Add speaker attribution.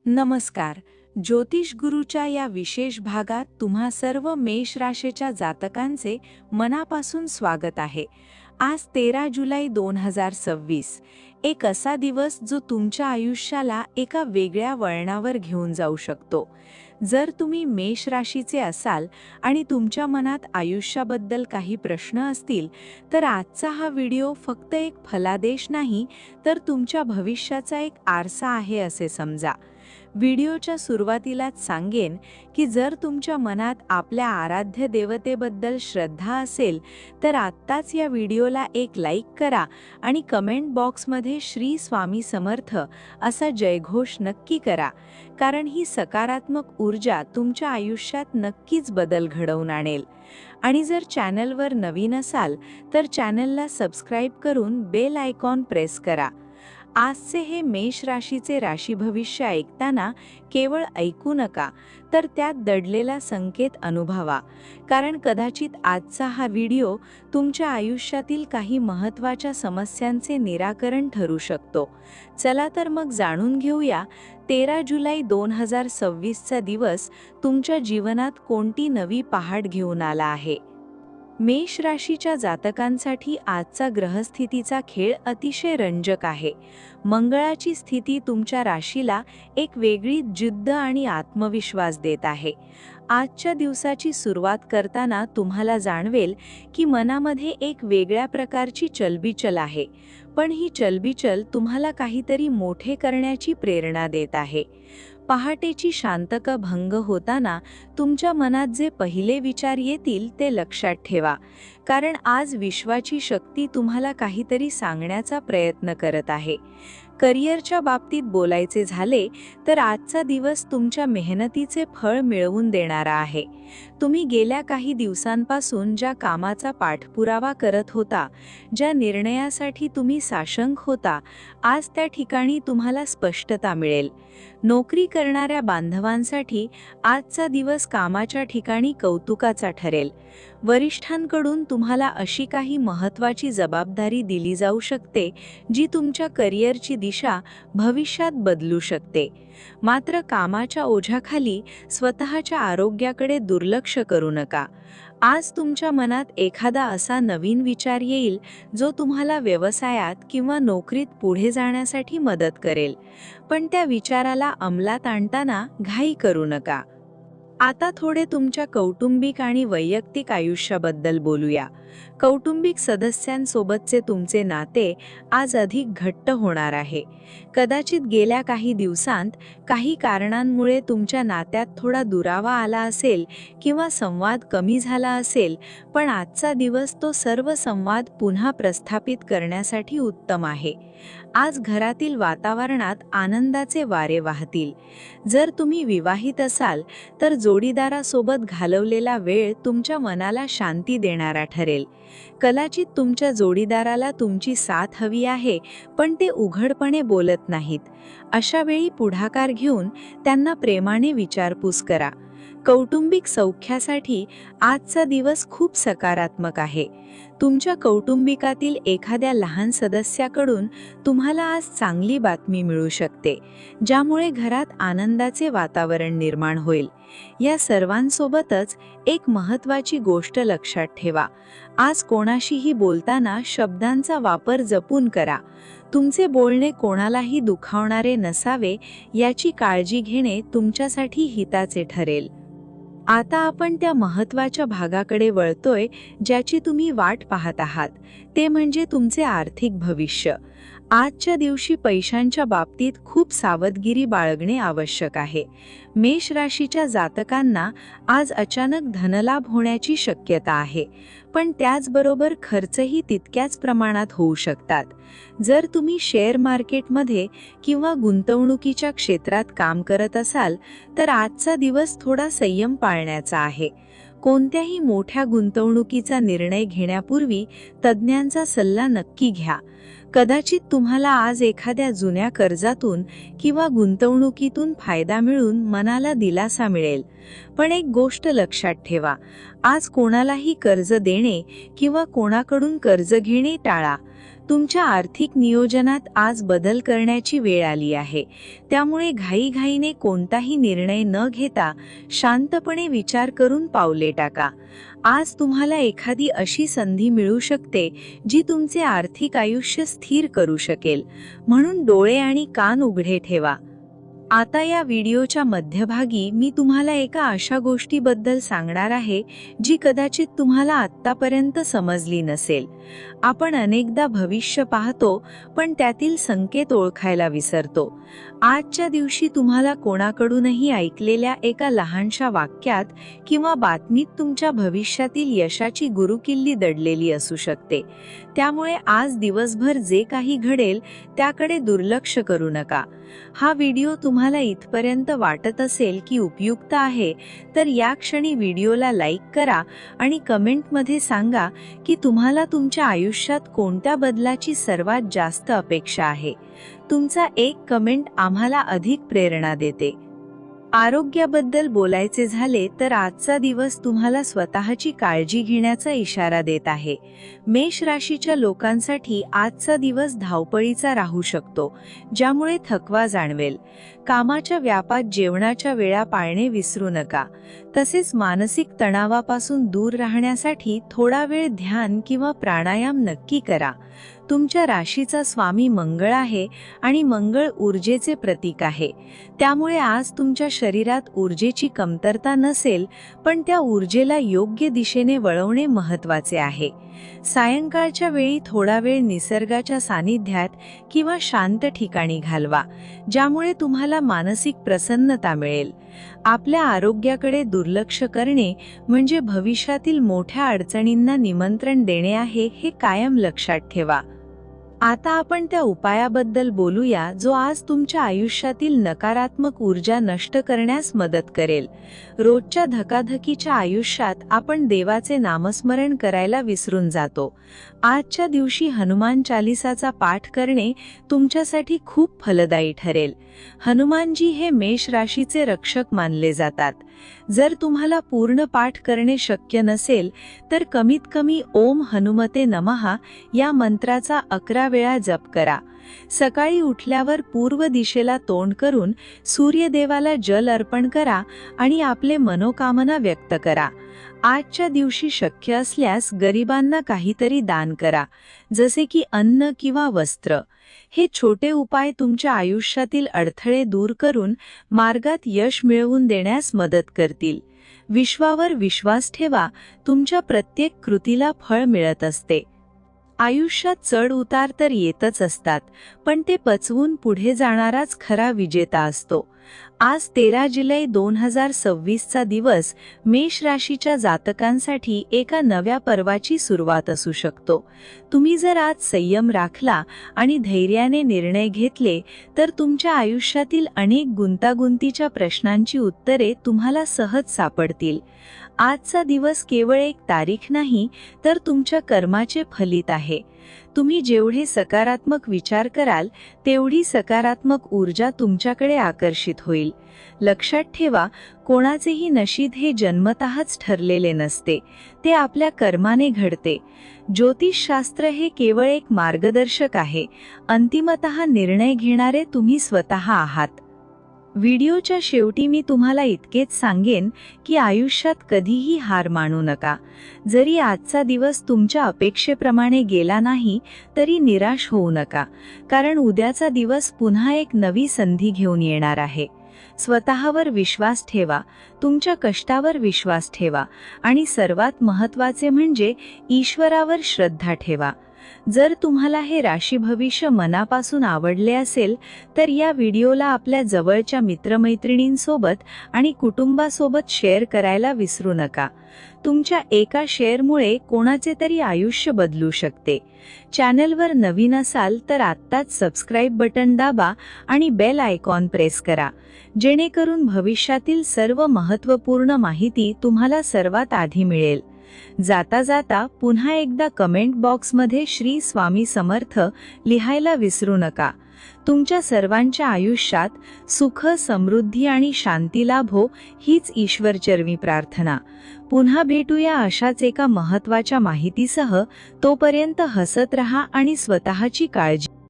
Speaker 1: नमस्कार. ज्योतिष गुरुच्या या विशेष भागात तुम्हा सर्व मेष राशीच्या जातकांचे मनापासून स्वागत आहे. आज 13 जुलै 2026, एक असा दिवस जो तुमच्या आयुष्याला एका वेगळ्या वळणावर घेऊन जाऊ शकतो. जर तुम्ही मेष राशीचे असाल आणि तुमच्या मनात आयुष्याबद्दल काही प्रश्न असतील, तर आजचा हा व्हिडिओ फक्त एक फलादेश नाही, तर तुमच्या भविष्याचा एक आरसा आहे असे समजा. व्हिडिओच्या सुरुवातीलाच सांगेन की जर तुमच्या मनात आपल्या आराध्य देवतेबद्दल श्रद्धा असेल तर आत्ताच या व्हिडिओला एक लाईक करा आणि कमेंट बॉक्समध्ये श्री स्वामी समर्थ असा जयघोष नक्की करा, कारण ही सकारात्मक ऊर्जा तुमच्या आयुष्यात नक्कीच बदल घडवून आणेल. आणि जर चॅनलवर नवीन असाल तर चॅनलला सबस्क्राईब करून बेल आयकॉन प्रेस करा. आजचे हे मेष राशीचे राशी भविष्य ऐकताना केवळ ऐकू नका, तर त्यात दडलेला संकेत अनुभवा, कारण कदाचित आजचा हा व्हिडिओ तुमच्या आयुष्यातील काही महत्त्वाच्या समस्यांचे निराकरण ठरू शकतो. चला तर मग जाणून घेऊया 13 जुलै 2026चा दिवस तुमच्या जीवनात कोणती नवी पहाट घेऊन आला आहे. मेष राशीच्या जातकांसाठी आजचा ग्रहस्थितीचा खेळ अतिशय रंजक आहे. मंगळाची स्थिती तुमच्या राशीला एक वेगळी जिद्द आणि आत्मविश्वास देत आहे. आजच्या दिवसाची सुरुवात करताना तुम्हाला जाणवेल की मनामध्ये एक वेगळ्या प्रकारची चलबिचल आहे, पण ही चलबिचल तुम्हाला काहीतरी मोठे करण्याची प्रेरणा देत आहे. पहाटेची शांतता भंग होताना तुमच्या मनात जे पहिले विचार येतील ते लक्षात ठेवा, कारण आज विश्वाची शक्ती तुम्हाला काहीतरी सांगण्याचा प्रयत्न करत आहे. करिअरच्या बाबतीत बोलायचे झाले तर आजचा दिवस तुमच्या मेहनतीचे फळ मिळवून देणारा आहे. तुम्ही गेल्या काही दिवसांपासून ज्या कामाचा पाठपुरावा करत होता, ज्या निर्णयासाठी तुम्ही साशंक होता, आज त्या ठिकाणी तुम्हाला स्पष्टता मिळेल. नोकरी करणाऱ्या बांधवांसाठी आजचा दिवस कामाच्या ठिकाणी कौतुकाचा ठरेल. वरिष्ठांकडून तुम्हाला अशी काही महत्त्वाची जबाबदारी दिली जाऊ शकते जी तुमच्या करिअरची दिशा भविष्यात बदलू शकते. मात्र कामाच्या ओझ्याखाली स्वतःच्या आरोग्याकडे दुर्लक्ष करू नका. आज तुमच्या मनात एखादा असा नवीन विचार येईल जो तुम्हाला व्यवसायात किंवा नोकरीत पुढे जाण्यासाठी मदत करेल, पण त्या विचाराला अंमलात आणताना घाई करू नका. आता थोडे तुमच्या कौटुंबिक आणि वैयक्तिक आयुष्याबद्दल बोलूया. कौटुंबिक सदस्यांसोबतचे तुमचे नाते आज अधिक घट्ट होणार आहे. कदाचित गेल्या काही दिवसांत काही कारणांमुळे तुमच्या नात्यात थोडा दुरावा आला असेल किंवा संवाद कमी झाला असेल, पण आजचा दिवस तो सर्व संवाद पुन्हा प्रस्थापित करण्यासाठी उत्तम आहे. आज घरातील वातावरणात आनंदाचे वारे वाहतील. जर तुम्ही विवाहित असाल तर जोडीदारासोबत घालवलेला वेळ तुमच्या मनाला शांती देणारा ठरेल. कदाचित तुमच्या जोडीदाराला तुमची साथ हवी आहे, पण ते उघडपणे बोलत नाहीत. अशा वेळी पुढाकार घेऊन त्यांना प्रेमाने विचारपूस करा. कौटुंबिक सौख्यासाठी आजचा दिवस खूप सकारात्मक आहे. तुमच्या कौटुंबिकातील एखाद्या लहान सदस्याकडून तुम्हाला आज चांगली बातमी मिळू शकते, ज्यामुळे घरात आनंदाचे वातावरण निर्माण होईल. या सर्वांसोबतच एक महत्त्वाची गोष्ट लक्षात ठेवा. आज कोणाशीही बोलताना शब्दांचा वापर जपून करा. तुमचे बोलणे कोणालाही दुखावणारे नसावे याची काळजी घेणे तुमच्यासाठी हिताचे ठरेल. आता आपण त्या महत्त्वाच्या भागाकडे वळतोय ज्याची तुम्ही वाट पाहत आहात, ते म्हणजे तुमचे आर्थिक भविष्य. आजच्या दिवशी पैशांच्या बाबतीत खूप सावधगिरी बाळगणे आवश्यक आहे. मेष राशीच्या जातकांना आज अचानक धनलाभ होण्याची शक्यता आहे, पण त्याचबरोबर खर्चही तितक्याच प्रमाणात होऊ शकतात. जर तुम्ही शेअर मार्केटमध्ये किंवा गुंतवणुकीच्या क्षेत्रात काम करत असाल तर आजचा दिवस थोडा संयम पाळण्याचा आहे. कोणत्याही मोठ्या गुंतवणुकीचा निर्णय घेण्यापूर्वी तज्ज्ञांचा सल्ला नक्की घ्या. कदाचित तुम्हाला आज एखाद्या जुन्या कर्जातून किंवा गुंतवणुकीतून फायदा मिळून मनाला दिलासा मिळेल. पण एक गोष्ट लक्षात ठेवा, आज कोणालाही कर्ज देणे किंवा कोणाकडून कर्ज घेणे टाळा. तुमच्या आर्थिक नियोजनात आज बदल करण्याची वेळ आली आहे. त्यामुळे घाईघाईने कोणताही निर्णय न घेता शांतपणे विचार करून पावले टाका. आज तुम्हाला एखादी अशी संधी मिळू शकते जी तुमचे आर्थिक आयुष्य स्थिर करू शकेल. म्हणून डोळे आणि कान उघडे ठेवा. आता या व्हिडिओच्या मध्यभागी मी तुम्हाला एका अशा गोष्टीबद्दल सांगणार आहे जी कदाचित तुम्हाला आत्तापर्यंत समजली नसेल. आपण अनेकदा भविष्य पाहतो पण त्यातील संकेत ओळखायला विसरतो. आजच्या दिवशी तुम्हाला कोणाकडूनही ऐकलेल्या एका लहानशा वाक्यात किंवा बातमीत तुमच्या भविष्यातील यशाची गुरुकिल्ली दडलेली असू शकते. त्यामुळे आज दिवसभर जे काही घडेल त्याकडे दुर्लक्ष करू नका. हा व्हिडिओ तुम्हाला इथपर्यंत वाटत असेल की उपयुक्त आहे तर या क्षणी व्हिडिओला लाईक करा आणि कमेंटमध्ये सांगा की तुम्हाला तुमच्या आयुष्यात कोणत्या बदलाची सर्वात जास्त अपेक्षा आहे. तुमचा एक कमेंट आम्हाला अधिक प्रेरणा देते. आरोग्याबद्दल बोलायचे झाले तर आजचा दिवस तुम्हाला स्वतःची काळजी घेण्याचा इशारा देत आहे. मेष राशीच्या लोकांसाठी आजचा दिवस धावपळीचा राहू शकतो, ज्यामुळे थकवा जाणवेल. कामाच्या व्यापात जेवणाच्या वेळा पाळणे विसरू नका. तसेच मानसिक तणावापासून दूर राहण्यासाठी थोडा वेळ ध्यान किंवा प्राणायाम नक्की करा. तुमच्या राशीचा स्वामी मंगळ आहे आणि मंगळ ऊर्जेचे प्रतीक आहे. त्यामुळे आज तुमच्या शरीरात ऊर्जेची कमतरता नसेल, पण त्या ऊर्जेला योग्य दिशेने वळवणे महत्त्वाचे आहे. सायंकाळच्या वेळी थोडा वेळ निसर्गाच्या सानिध्यात किंवा शांत ठिकाणी घालवा, ज्यामुळे तुम्हाला मानसिक प्रसन्नता मिळेल. आपल्या आरोग्याकडे दुर्लक्ष करणे म्हणजे भविष्यातील मोठ्या अडचणींना निमंत्रण देणे आहे, हे कायम लक्षात ठेवा. आता आपण त्या उपायाबद्दल बोलूया जो आज तुमच्या आयुष्यातील नकारात्मक ऊर्जा नष्ट करण्यास मदत करेल. रोजच्या धकाधकीच्या आयुष्यात आपण देवाचे नामस्मरण करायला विसरून जातो. आजच्या दिवशी हनुमान चालीसाचा पाठ करणे तुमच्यासाठी खूप फलदायी ठरेल. हनुमानजी हे मेष राशीचे रक्षक मानले जातात. जर तुम्हाला पूर्ण पाठ करणे शक्य नसेल तर कमीत कमी ओम हनुमते नमः या मंत्राचा 11 वेळा जप करा. सकाळी उठल्यावर पूर्व दिशेला तोंड करून सूर्यदेवाला जल अर्पण करा आणि आपले मनोकामना व्यक्त करा. आजच्या दिवशी शक्य असल्यास गरिबांना काहीतरी दान करा, जसे की अन्न किंवा वस्त्र. हे छोटे उपाय तुमच्या आयुष्यातील अडथळे दूर करून मार्गात यश मिळवून देण्यास मदत करतील. विश्वावर विश्वास ठेवा, तुमच्या प्रत्येक कृतीला फळ मिळत असते. आयुष्यात चढ उतार तर येतच असतात, पण ते पचवून पुढे जाणाराच खरा विजेता असतो. आज 13 जुलै 2026 चा दिवस मेष राशीच्या जातकांसाठी एका नव्या पर्वाची सुरुवात असू शकतो. तुम्ही जर आज संयम राखला आणि धैर्याने निर्णय घेतले तर तुमच्या आयुष्यातील अनेक गुंतागुंतीच्या प्रश्नांची उत्तरे तुम्हाला सहज सापडतील. आजचा दिवस केवळ एक तारीख नाही तर तुमच्या कर्माचे फलित आहे. तुम्ही जेवढे सकारात्मक विचार कराल तेवढी सकारात्मक ऊर्जा तुमच्याकडे आकर्षित होईल. लक्षात ठेवा, कोणाचेही नशीब हे जन्मतःच ठरलेले नसते, ते आपल्या कर्माने घडते. ज्योतिषशास्त्र हे केवळ एक मार्गदर्शक आहे. अंतिमतः निर्णय घेणारे तुम्ही स्वतः आहात. व्हिडिओच्या शेवटी मी तुम्हाला इतकेच सांगेन की आयुष्यात कधीही हार मानू नका. जरी आजचा दिवस तुमच्या अपेक्षेप्रमाणे गेला नाही तरी निराश होऊ नका, कारण उद्याचा दिवस पुन्हा एक नवी संधी घेऊन येणार आहे. स्वतःवर विश्वास ठेवा, तुमच्या कष्टावर विश्वास ठेवा आणि सर्वात महत्त्वाचे म्हणजे ईश्वरावर श्रद्धा ठेवा. जर तुम्हाला हे राशी भविष्य मनापासून आवडले असेल तर या व्हिडिओला आपल्या जवळच्या मित्रमैत्रिणींसोबत आणि कुटुंबासोबत शेअर करायला विसरू नका. तुमच्या एका शेअरमुळे कोणाचे तरी आयुष्य बदलू शकते. चॅनलवर नवीन असाल तर आत्ताच सबस्क्राईब बटन दाबा आणि बेल आयकॉन प्रेस करा, जेणेकरून भविष्यातील सर्व महत्त्वपूर्ण माहिती तुम्हाला सर्वात आधी मिळेल. जाता जाता पुन्हा एकदा कमेंट बॉक्समध्ये श्री स्वामी समर्थ लिहायला विसरू नका. तुमच्या सर्वांच्या आयुष्यात सुख, समृद्धी आणि शांती लाभो हीच ईश्वरचरणी प्रार्थना. पुन्हा भेटूया अशाच एका महत्त्वाच्या माहितीसह. तोपर्यंत हसत रहा आणि स्वतःची काळजी